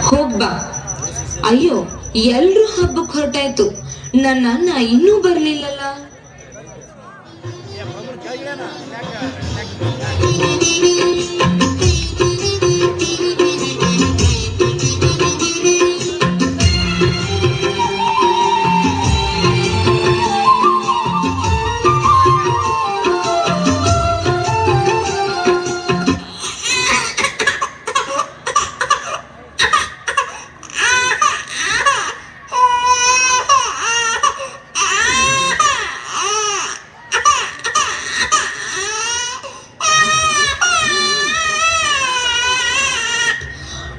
ಹೋಗ್ಬಾ. ಅಯ್ಯೋ, ಎಲ್ರೂ ಹಬ್ಬಕ್ಕೆ ಹೊರಟಾಯ್ತು, ನನ್ನ ಅಣ್ಣ ಇನ್ನೂ ಬರ್ಲಿಲ್ಲಲ್ಲ.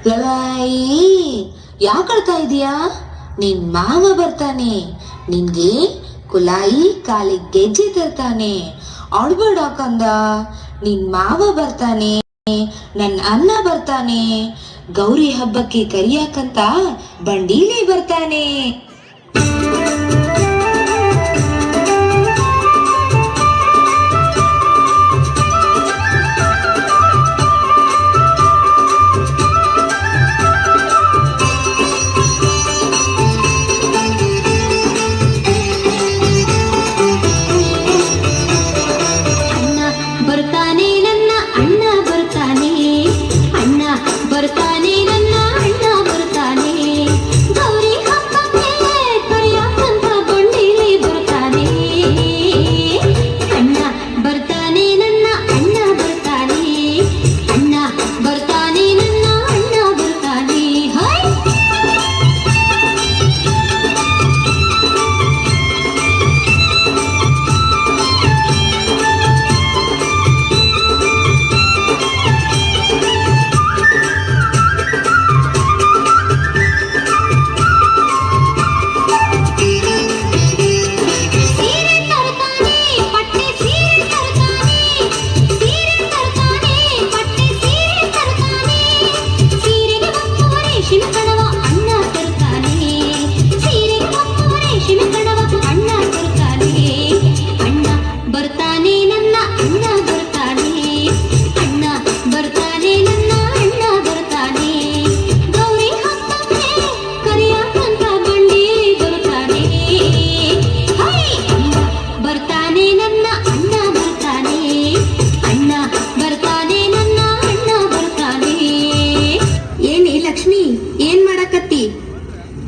ಲಲಾಯಿ, ಯಾಕಳ್ತಾ ಇದೀಯಾ? ನಿನ್ ಮಾವ ಬರ್ತಾನೆ, ನಿನ್ಗೆ ಕುಲಾಯಿ ಕಾಲಿಗೆ ಗೆಜ್ಜೆ ತರ್ತಾನೆ. ಅಳ್ಬೇಡ ಕಂದ, ನಿನ್ ಮಾವ ಬರ್ತಾನೆ, ನನ್ ಅಣ್ಣ ಬರ್ತಾನೆ, ಗೌರಿ ಹಬ್ಬಕ್ಕೆ ಕರಿಯಾಕಂತ ಬಂಡೀಲಿ ಬರ್ತಾನೆ.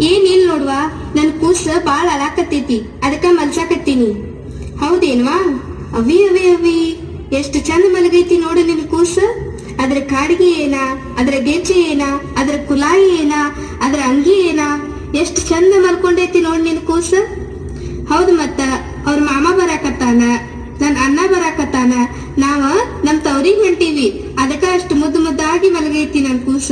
ಏನಿಲ್ಲ ನೋಡ್ವಾ, ನನ್ ಕೂಸ ಬಾಳ ಅಲಾಕತ್ತೈತಿ, ಅದಕ್ಕ ಮಲ್ಸಾಕತ್ತೀನಿ. ಹೌದೇನ್ವಾ? ಅವಿ ಅವಿ ಅವಿ ಎಷ್ಟು ಚಂದ ಮಲಗೈತಿ ನೋಡು ನಿನ್ ಕೂಸ. ಅದ್ರ ಕಾಡಿಗೆ ಏನ, ಅದ್ರ ಗೆಜ್ಜೆ ಏನ, ಅದ್ರ ಕುಲಾಯಿ ಏನ, ಅದ್ರ ಅಂಗಿ ಏನ, ಎಷ್ಟು ಚಂದ ಮಲ್ಕೊಂಡೈತಿ ನೋಡ್ ನಿನ್ ಕೂಸ. ಹೌದು, ಮತ್ತ ಅವ್ರ ಮಾಮ ಬರಾಕತ್ತಾನ, ನನ್ ಅಣ್ಣ ಬರಾಕತ್ತಾನ, ನಾವ ನಮ್ ತವ್ರಿಗೆ ಹೊಂಟೀವಿ, ಅದಕ್ಕ ಅಷ್ಟು ಮುದ್ದು ಮುದ್ದಾಗಿ ಮಲಗೈತಿ ನನ್ ಕೂಸ.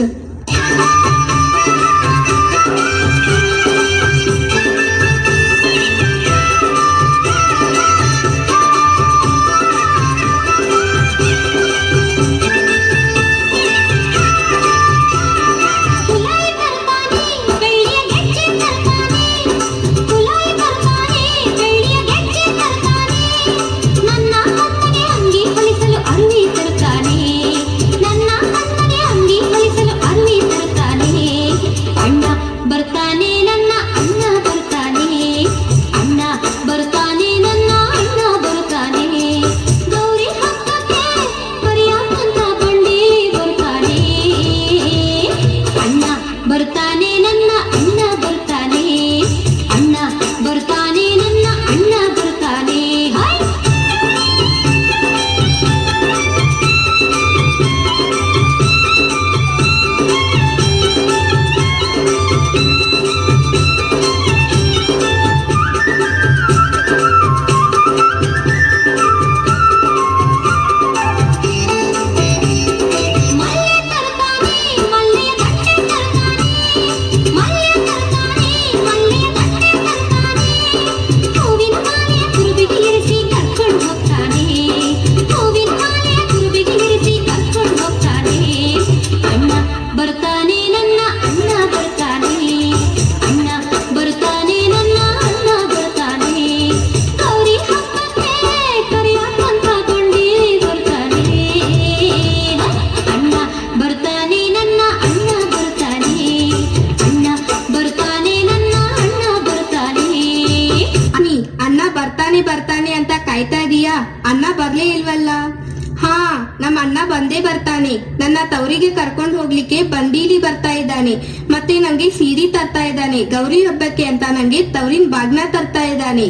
ಬಂದೇ ಬರ್ತಾನೆ. ನನ್ನ ತವರಿಗೆ ಕರ್ಕೊಂಡು ಹೋಗ್ಲಿಕ್ಕೆ ಬಂಡೀಲಿ ಬರ್ತಾ ಇದ್ದಾನೆ. ಮತ್ತೆ ನಂಗೆ ಸೀರೆ ತರ್ತಾ ಇದ್ದಾನೆ. ಗೌರಿ ಹಬ್ಬಕ್ಕೆ ಅಂತ ನಂಗೆ ತವರಿನ ಬಾಗ್ನ ತರ್ತಾ ಇದ್ದಾನೆ.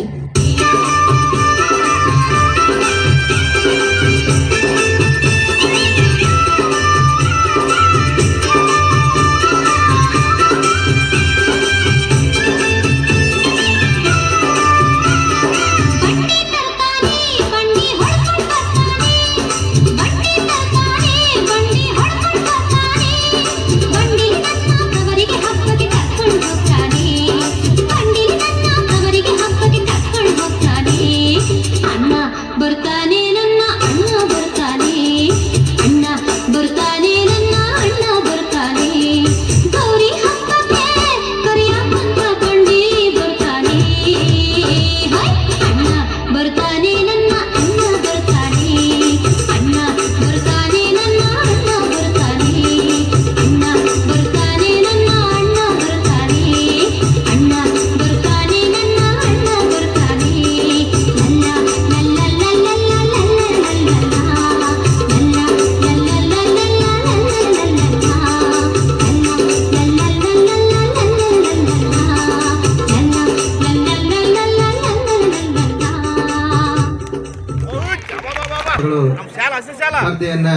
ಬರ್ತಾನೆ ನನ್ನ ಅಣ್ಣ ಬರ್ತಾನೆ, ಅಣ್ಣ ಬರ್ತಾನೆ ನನ್ನ ಅಣ್ಣ ಬರ್ತಾನೆ. ಗೌರಿ ಹಬ್ಬಕ್ಕೆ ಕರಿಯಕ್ಕಂತ ಬಂಡಿ ಬರ್ತಾನೆ. ಅಣ್ಣ ಬರ್ತಾನೆ ನನ್ನ ಅಣ್ಣ ಬರ್ತಾನೆ, ಅಣ್ಣ ಬರ್ತಾನೆ ನನ್ನ ಅಣ್ಣ ಬರ್ತಾನೆ, ಅಣ್ಣ ಬರ್ತಾನೆ ನನ್ನ ಅಣ್ಣ ಬರ್ತಾನೆ, ಅಣ್ಣ ಬರ್ತಾನೆ ನನ್ನ ಅಣ್ಣ ಬರ್ತಾನೆ. ಸ್ಪರ್ಧೆಯನ್ನ